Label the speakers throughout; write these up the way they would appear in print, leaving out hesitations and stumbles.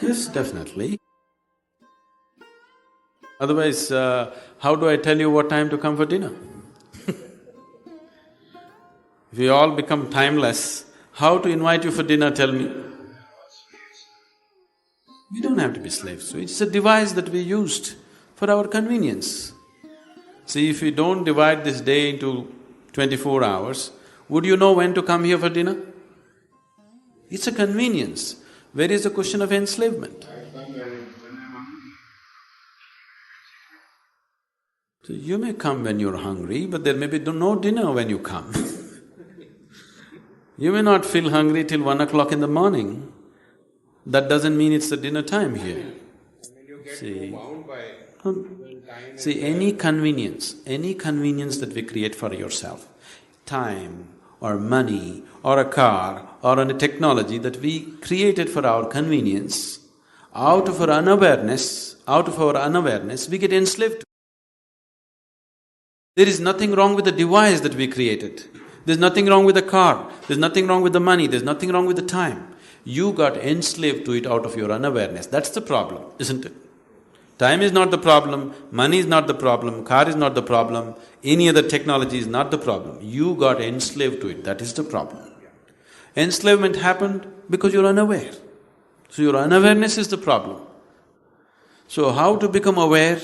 Speaker 1: Yes, definitely. Otherwise, how do I tell you what time to come for dinner? If we all become timeless, how to invite you for dinner, tell me? We don't have to be slaves to it, it's a device that we used for our convenience. See, if we don't divide this day into 24 hours, would you know when to come here for dinner? It's a convenience. Where is the question of enslavement? So you may come when you're hungry, but there may be no dinner when you come. You may not feel hungry till 1 o'clock in the morning. That doesn't mean it's the dinner time here. See, any convenience that we create for yourself, time or money or a car or a technology that we created for our convenience, out of our unawareness, we get enslaved. There is nothing wrong with the device that we created. There's nothing wrong with the car, there's nothing wrong with the money, there's nothing wrong with the time. You got enslaved to it out of your unawareness. That's the problem, isn't it? Time is not the problem, money is not the problem, car is not the problem, any other technology is not the problem. You got enslaved to it, that is the problem. Enslavement happened because you're unaware. So your unawareness is the problem. So how to become aware?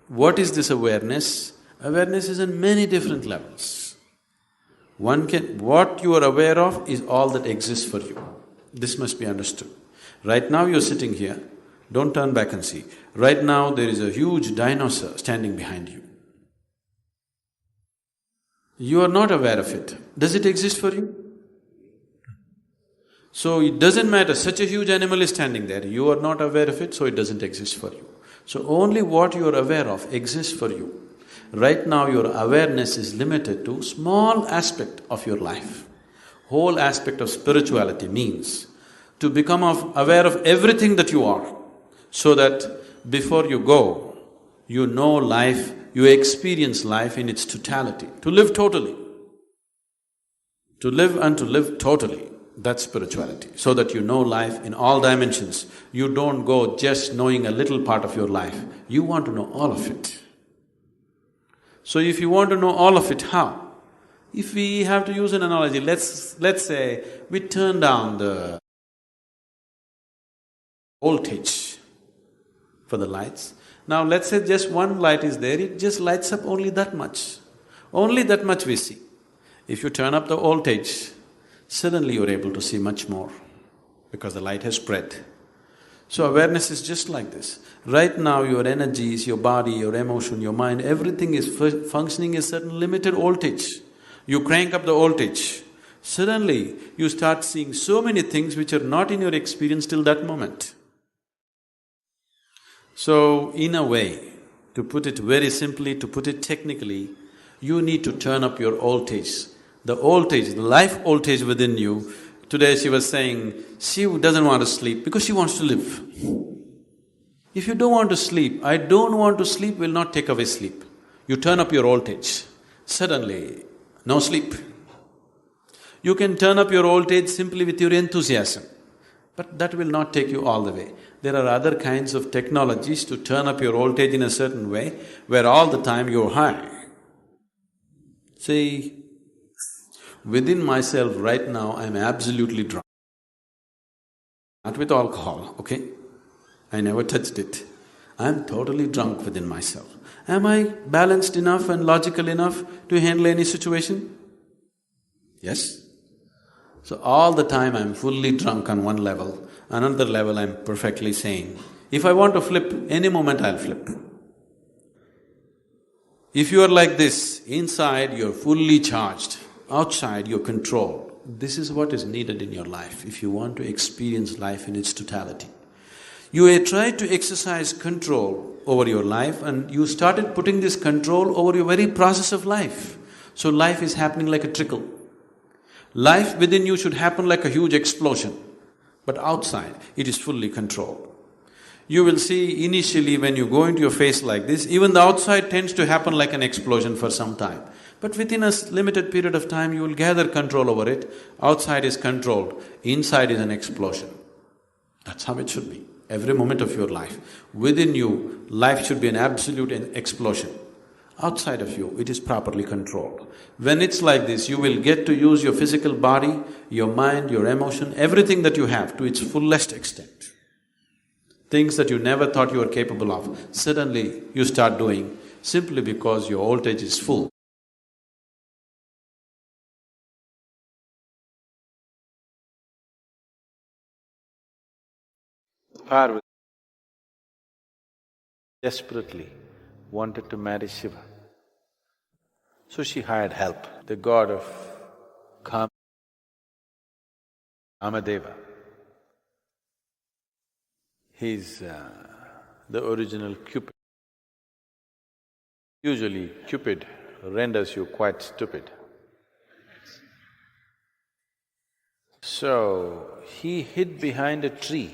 Speaker 1: What is this awareness? Awareness is in many different levels. What you are aware of is all that exists for you. This must be understood. Right now you're sitting here, don't turn back and see. Right now there is a huge dinosaur standing behind you. You are not aware of it. Does it exist for you? So it doesn't matter, such a huge animal is standing there, you are not aware of it, so it doesn't exist for you. So only what you are aware of exists for you. Right now your awareness is limited to small aspect of your life. Whole aspect of spirituality means to become aware of everything that you are, so that before you go, you know life, you experience life in its totality, to live totally. To live and to live totally, that's spirituality, so that you know life in all dimensions. You don't go just knowing a little part of your life, you want to know all of it. So if you want to know all of it, how? If we have to use an analogy, let's say we turn down the voltage for the lights. Now let's say just one light is there, it just lights up only that much. Only that much we see. If you turn up the voltage, suddenly you're able to see much more because the light has spread. So awareness is just like this. Right now your energies, your body, your emotion, your mind, everything is functioning at a certain limited voltage. You crank up the voltage, suddenly you start seeing so many things which are not in your experience till that moment. So in a way, to put it very simply, to put it technically, you need to turn up your voltage. The voltage, the life voltage within you. Today she was saying, she doesn't want to sleep because she wants to live. If you don't want to sleep, I don't want to sleep will not take away sleep. You turn up your voltage, suddenly, no sleep. You can turn up your voltage simply with your enthusiasm, but that will not take you all the way. There are other kinds of technologies to turn up your voltage in a certain way, where all the time you're high. See, within myself right now, I'm absolutely drunk. Not with alcohol, okay? I never touched it. I'm totally drunk within myself. Am I balanced enough and logical enough to handle any situation? Yes? So all the time I'm fully drunk on one level, another level I'm perfectly sane. If I want to flip, any moment I'll flip. If you are like this, inside you're fully charged, outside you're controlled. This is what is needed in your life if you want to experience life in its totality. You tried to exercise control over your life and you started putting this control over your very process of life. So life is happening like a trickle. Life within you should happen like a huge explosion, but outside it is fully controlled. You will see initially when you go into your face like this, even the outside tends to happen like an explosion for some time. But within a limited period of time, you will gather control over it. Outside is controlled, inside is an explosion. That's how it should be. Every moment of your life. Within you, life should be an absolute explosion. Outside of you, it is properly controlled. When it's like this, you will get to use your physical body, your mind, your emotion, everything that you have to its fullest extent. Things that you never thought you were capable of, suddenly you start doing simply because your voltage is full. Parvati desperately wanted to marry Shiva. So she hired help, the god of Kamadeva. He's the original Cupid. Usually Cupid renders you quite stupid. So he hid behind a tree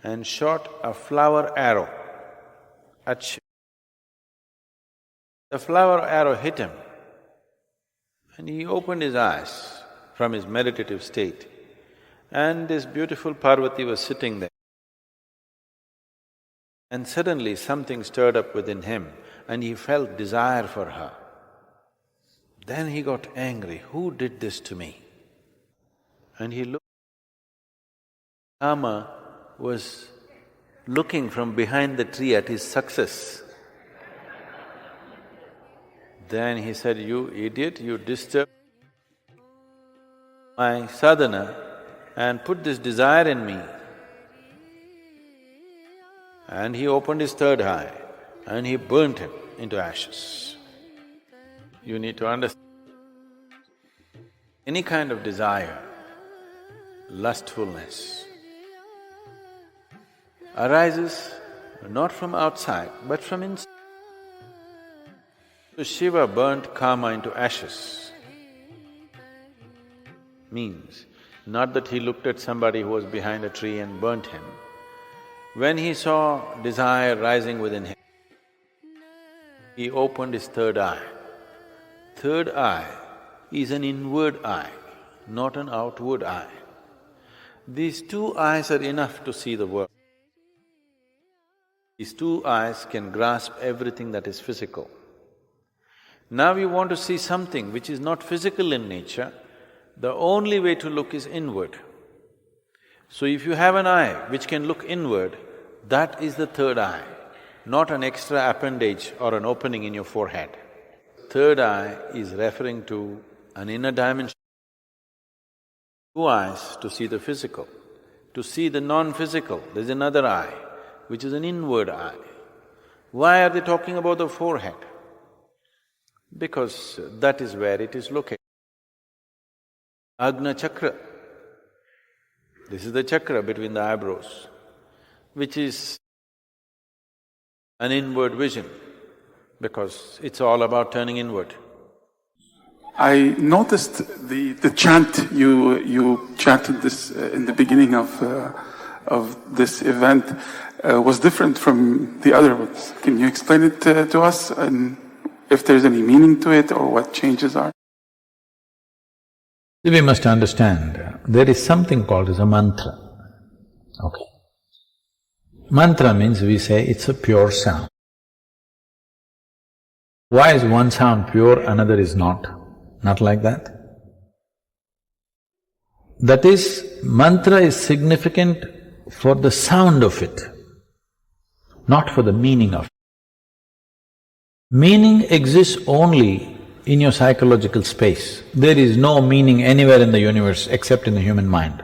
Speaker 1: and shot a flower arrow at Shiva. The flower arrow hit him and he opened his eyes from his meditative state, and this beautiful Parvati was sitting there. And suddenly something stirred up within him and he felt desire for her. Then he got angry, who did this to me? And he looked. Kama was looking from behind the tree at his success. Then he said, you idiot, you disturbed my sadhana and put this desire in me. And he opened his third eye and he burnt him into ashes. You need to understand, any kind of desire, lustfulness, arises not from outside but from inside. So Shiva burnt Kama into ashes. Means not that he looked at somebody who was behind a tree and burnt him. When he saw desire rising within him, he opened his third eye. Third eye is an inward eye, not an outward eye. These two eyes are enough to see the world. These two eyes can grasp everything that is physical. Now you want to see something which is not physical in nature, the only way to look is inward. So if you have an eye which can look inward, that is the third eye, not an extra appendage or an opening in your forehead. Third eye is referring to an inner dimension. Two eyes to see the physical. To see the non-physical, there's another eye, which is an inward eye. Why are they talking about the forehead? Because that is where it is located. Agna chakra, this is the chakra between the eyebrows, which is an inward vision, because it's all about turning inward.
Speaker 2: I noticed the chant you chanted this in the beginning of this event was different from the other ones. Can you explain it to us, and if there's any meaning to it or what changes are?
Speaker 3: We must understand, there is something called as a mantra, okay? Mantra means we say it's a pure sound. Why is one sound pure, another is not? Not like that. That is, mantra is significant for the sound of it, not for the meaning of it. Meaning exists only in your psychological space. There is no meaning anywhere in the universe except in the human mind.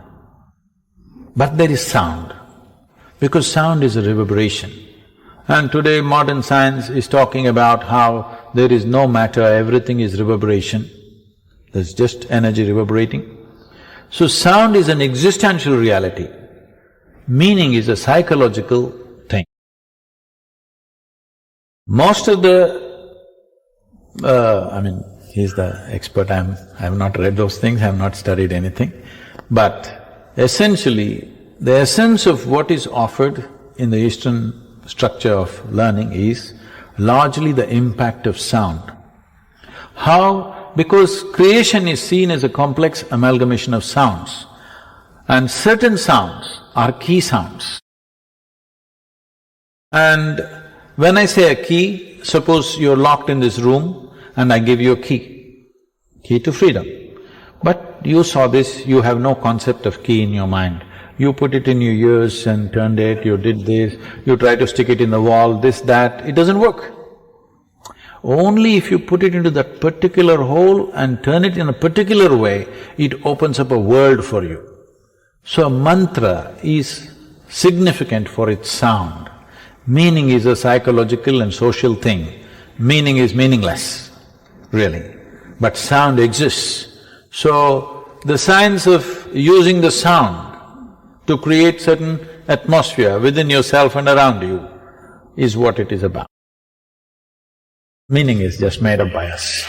Speaker 3: But there is sound, because sound is a reverberation. And today modern science is talking about how there is no matter, everything is reverberation. There's just energy reverberating. So sound is an existential reality. Meaning is a psychological thing. Most of he's the expert, I have not read those things, I have not studied anything. But essentially, the essence of what is offered in the Eastern structure of learning is largely the impact of sound. How? Because creation is seen as a complex amalgamation of sounds, and certain sounds are key sounds. And when I say a key, suppose you're locked in this room and I give you a key to freedom. But you saw this, you have no concept of key in your mind. You put it in your ears and turned it, you did this, you try to stick it in the wall, this, that, it doesn't work. Only if you put it into that particular hole and turn it in a particular way, it opens up a world for you. So a mantra is significant for its sound. Meaning is a psychological and social thing. Meaning is meaningless, really. But sound exists. So the science of using the sound to create certain atmosphere within yourself and around you is what it is about. Meaning is just made up by us.